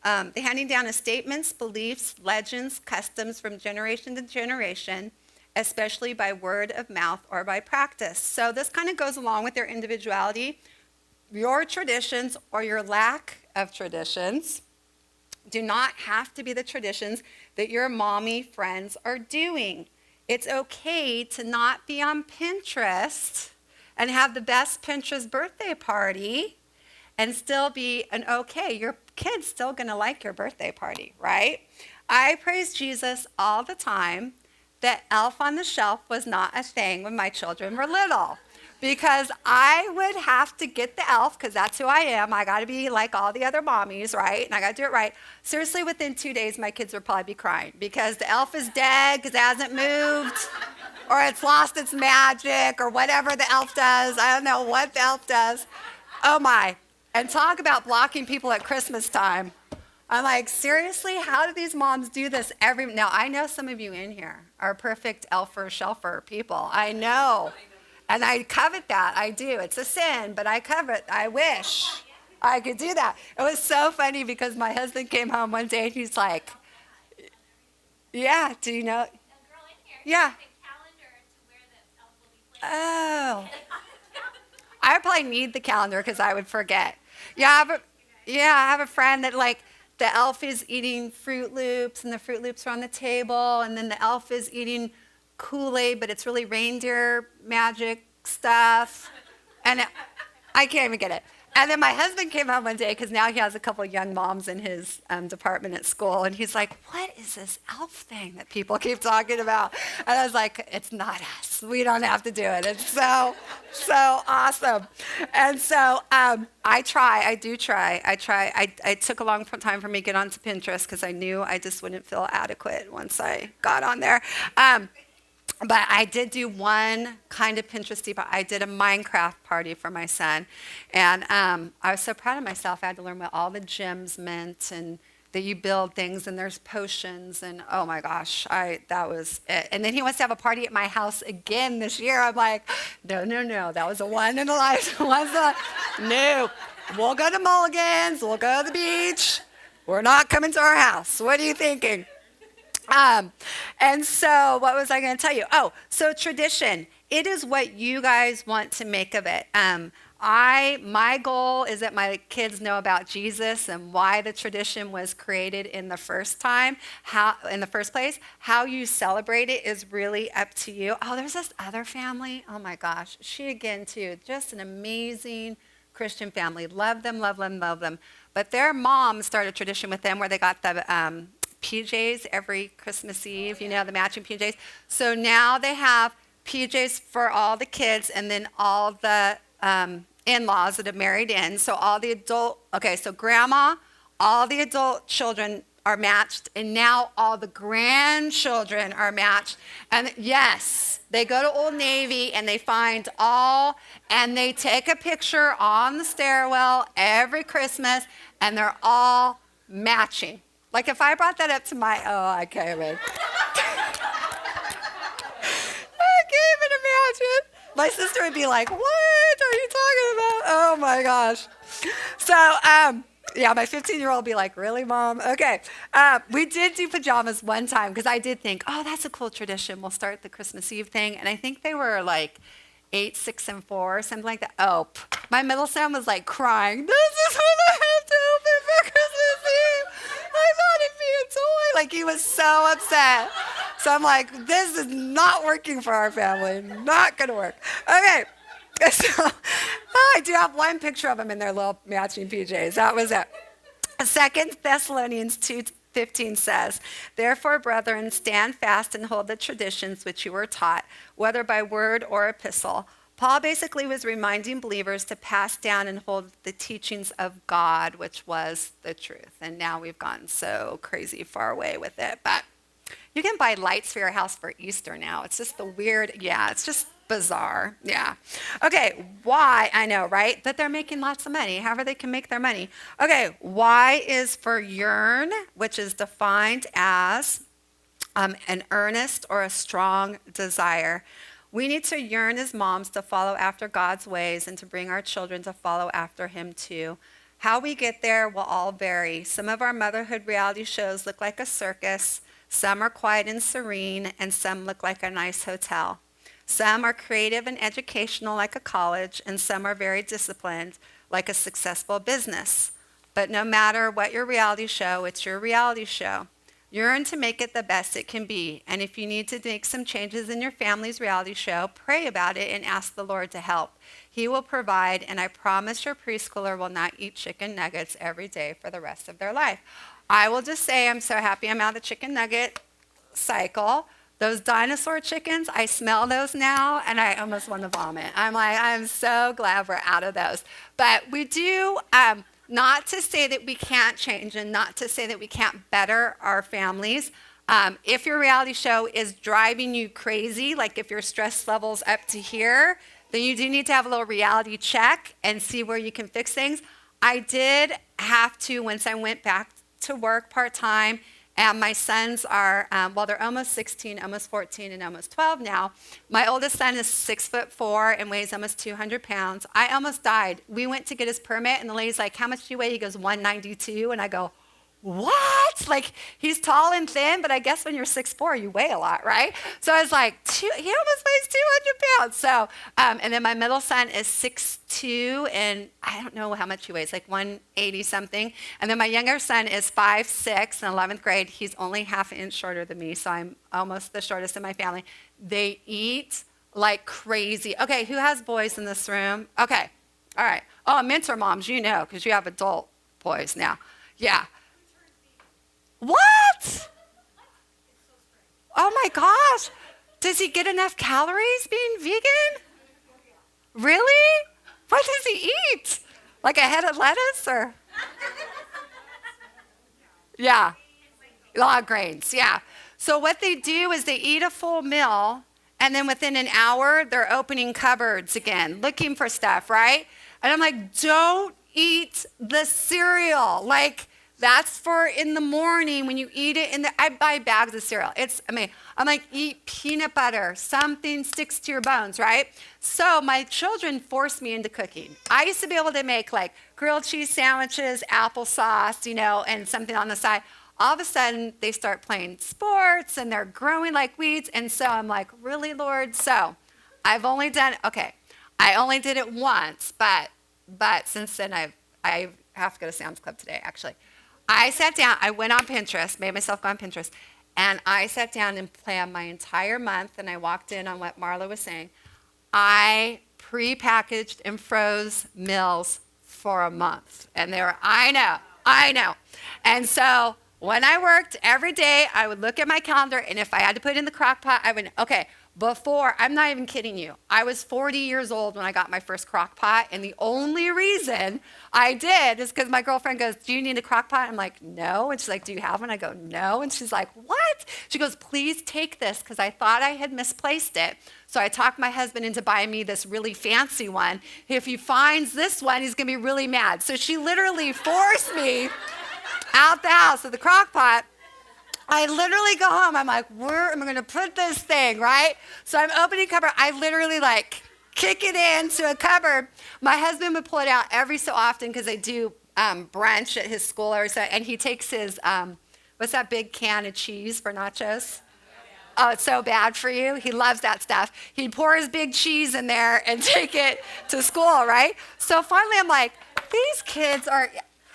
of statements, beliefs, legends, customs from generation to generation, especially by word of mouth or by practice. So this kind of goes along with your individuality. Your traditions or your lack of traditions do not have to be the traditions that your mommy friends are doing. It's okay to not be on Pinterest and have the best Pinterest birthday party and still be your kid's still going to like your birthday party, right? I praise Jesus all the time that elf on the shelf was not a thing when my children were little, because I would have to get the elf, because that's who I am. I got to be like all the other mommies, right? And I got to do it right. Seriously, within 2 days, my kids would probably be crying because the elf is dead because it hasn't moved, or it's lost its magic, or whatever the elf does. I don't know what the elf does. Oh my. And talk about blocking people at Christmas time. I'm like, seriously, how do these moms do this now, I know some of you in here are perfect elfer shelfer people. I know. And I covet that. I do. It's a sin, but I wish I could do that. It was so funny because my husband came home one day and he's like, yeah, do you know? Yeah. Oh. I probably need the calendar because I would forget. I have a friend that, like, the elf is eating Fruit Loops and the Fruit Loops are on the table, and then the elf is eating Kool-Aid, but it's really reindeer magic stuff. And I can't even get it. And then my husband came home one day because now he has a couple of young moms in his department at school. And he's like, what is this elf thing that people keep talking about? And I was like, it's not us. We don't have to do it. It's so awesome. And so I try. It took a long time for me to get onto Pinterest because I knew I just wouldn't feel adequate once I got on there. But I did do one kind of Pinteresty. I did a Minecraft party for my son. And I was so proud of myself. I had to learn what all the gems meant and that you build things and there's potions and oh my gosh, that was it. And then he wants to have a party at my house again this year. I'm like, no, that was a one in a lifetime. No, we'll go to Mulligan's, we'll go to the beach. We're not coming to our house. What are you thinking? And so what was I going to tell you? Oh, so tradition. It is what you guys want to make of it. My goal is that my kids know about Jesus and why the tradition was created in the first place. How you celebrate it is really up to you. Oh, there's this other family. Oh my gosh. She again too, just an amazing Christian family. Love them, love them, love them. But their mom started a tradition with them where they got the PJs every Christmas Eve, the matching PJs. So now they have PJs for all the kids and then all the in-laws that have married in. So so grandma, all the adult children are matched, and now all the grandchildren are matched. And yes, they go to Old Navy and they find and they take a picture on the stairwell every Christmas, and they're all matching. Like if I brought that up to I can't even. I can't even imagine. My sister would be like, what are you talking about? Oh my gosh. So, my 15-year-old would be like, really, Mom? Okay. We did do pajamas one time because I did think, that's a cool tradition. We'll start the Christmas Eve thing. And I think they were like 8, 6, and 4, something like that. Oh, my middle son was like crying. This is what I have to open for Christmas Eve. I thought it'd be a toy. Like he was so upset. So I'm like, this is not working for our family. Not going to work. Okay. So I do have one picture of them in their little matching PJs. That was it. 2 Thessalonians 2:15 says, therefore, brethren, stand fast and hold the traditions which you were taught, whether by word or epistle. Paul basically was reminding believers to pass down and hold the teachings of God, which was the truth. And now we've gone so crazy far away with it. But you can buy lights for your house for Easter now. It's just it's just bizarre. Yeah. Okay, why? I know, right? But they're making lots of money, however they can make their money. Okay, why is for yearn, which is defined as an earnest or a strong desire. We need to yearn as moms to follow after God's ways and to bring our children to follow after him too. How we get there will all vary. Some of our motherhood reality shows look like a circus. Some are quiet and serene, and some look like a nice hotel. Some are creative and educational like a college, and some are very disciplined like a successful business. But no matter what your reality show, it's your reality show. Yearn to make it the best it can be. And if you need to make some changes in your family's reality show, pray about it and ask the Lord to help. He will provide, and I promise your preschooler will not eat chicken nuggets every day for the rest of their life. I will just say I'm so happy I'm out of the chicken nugget cycle. Those dinosaur chickens, I smell those now, and I almost want to vomit. I'm so glad we're out of those. But we do, not to say that we can't change and not to say that we can't better our families. If your reality show is driving you crazy, like if your stress level's up to here, then you do need to have a little reality check and see where you can fix things. I did have to, once I went back to work part-time, and my sons are, they're almost 16, almost 14, and almost 12 now. My oldest son is 6'4" and weighs almost 200 pounds. I almost died. We went to get his permit, and the lady's like, how much do you weigh? He goes, 192. And I go, what? Like, he's tall and thin, but I guess when you're 6'4", you weigh a lot, right? So I was like, he almost weighs 200 pounds. So, and then my middle son is 6'2", and I don't know how much he weighs, like 180 something. And then my younger son is 5'6", in 11th grade. He's only half an inch shorter than me, so I'm almost the shortest in my family. They eat like crazy. Okay, who has boys in this room? Okay, all right. Oh, mentor moms, you know, because you have adult boys now. Yeah. What? Oh my gosh. Does he get enough calories being vegan? Really? What does he eat? Like a head of lettuce or? Yeah. A lot of grains, yeah. So what they do is they eat a full meal, and then within an hour, they're opening cupboards again, looking for stuff, right? And I'm like, don't eat the cereal. Like, That's for in the morning when you eat it I buy bags of cereal. I'm like, eat peanut butter. Something sticks to your bones, right? So my children forced me into cooking. I used to be able to make like grilled cheese sandwiches, applesauce, and something on the side. All of a sudden, they start playing sports and they're growing like weeds. And so I'm like, really, Lord? So I only did it once, but since then I have to go to Sam's Club today, actually. I sat down, I went on Pinterest, made myself go on Pinterest, and I sat down and planned my entire month, and I walked in on what Marla was saying. I pre-packaged and froze meals for a month. And they were, I know. And so when I worked every day, I would look at my calendar, and if I had to put it in the crock pot, I would, okay, I'm not even kidding you. I was 40 years old when I got my first crock pot, and the only reason I did is because my girlfriend goes, do you need a crock pot? I'm like, no. And she's like, do you have one? I go, no. And she's like, what? She goes, please take this, because I thought I had misplaced it. So I talked my husband into buying me this really fancy one. If he finds this one, he's going to be really mad. So she literally forced me out the house with the crock pot. I literally go home. I'm like, where am I going to put this thing, right? So I'm opening a cupboard. I literally kick it into a cupboard. My husband would pull it out every so often because I do brunch at his school every so, and he takes his, what's that big can of cheese for nachos? Oh, it's so bad for you. He loves that stuff. He'd pour his big cheese in there and take it to school, right? So finally I'm like, these kids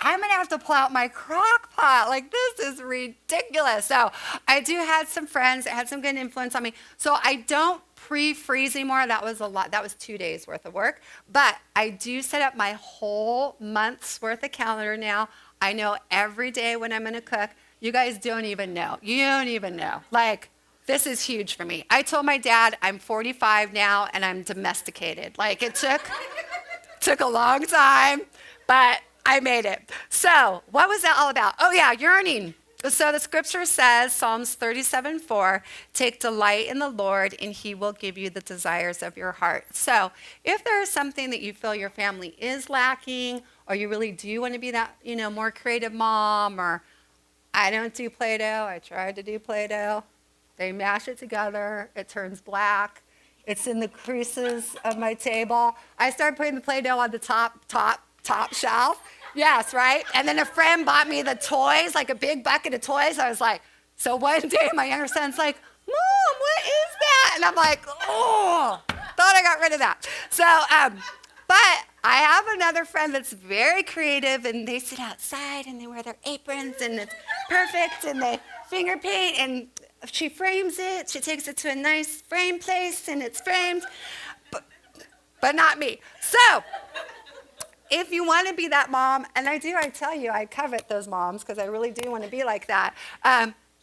I'm going to have to pull out my crock pot. Like, this is ridiculous. So I do have some friends that had some good influence on me. So I don't pre-freeze anymore. That was a lot. That was 2 days worth of work. But I do set up my whole month's worth of calendar now. I know every day when I'm going to cook. You guys don't even know. You don't even know. Like, this is huge for me. I told my dad I'm 45 now and I'm domesticated. Like, it took a long time, but I made it. So what was that all about? Oh yeah, yearning. So the scripture says, Psalms 37:4, take delight in the Lord and he will give you the desires of your heart. So if there is something that you feel your family is lacking, or you really do want to be that, more creative mom, or I don't do Play-Doh. I tried to do Play-Doh. They mash it together. It turns black. It's in the creases of my table. I started putting the Play-Doh on the top shelf. Yes, right? And then a friend bought me the toys, like a big bucket of toys. I was like, so one day my younger son's like, Mom, what is that? And I'm like, oh, thought I got rid of that. So, but I have another friend that's very creative, and they sit outside and they wear their aprons and it's perfect, and they finger paint, and she frames it. She takes it to a nice frame place and it's framed, but not me. So, if you want to be that mom, and I tell you, I covet those moms because I really do want to be like that,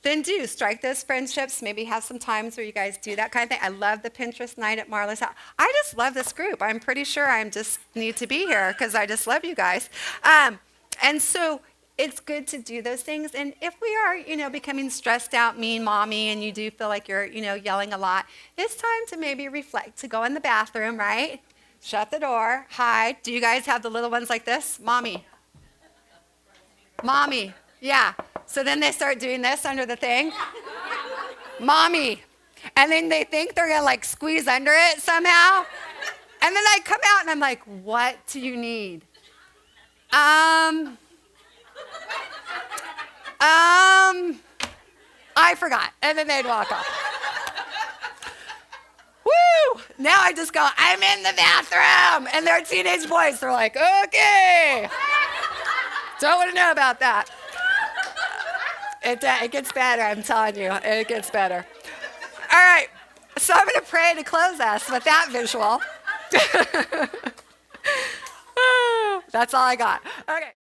then do strike those friendships. Maybe have some times where you guys do that kind of thing. I love the Pinterest night at Marla's house. I just love this group. I'm pretty sure I just need to be here because I just love you guys. And so it's good to do those things. And if we are, becoming stressed out, mean mommy, and you do feel like you're, yelling a lot, it's time to maybe reflect, to go in the bathroom, right? Shut the door, hide. Do you guys have the little ones like this? Mommy. Yeah. So then they start doing this under the thing. Mommy. And then they think they're going to squeeze under it somehow. And then I come out and I'm like, what do you need? I forgot. And then they'd walk off. Woo! Now I just go, I'm in the bathroom. And they're teenage boys. They're like, okay. Don't want to know about that. It gets better, I'm telling you. It gets better. All right. So I'm going to pray to close us with that visual. That's all I got. Okay.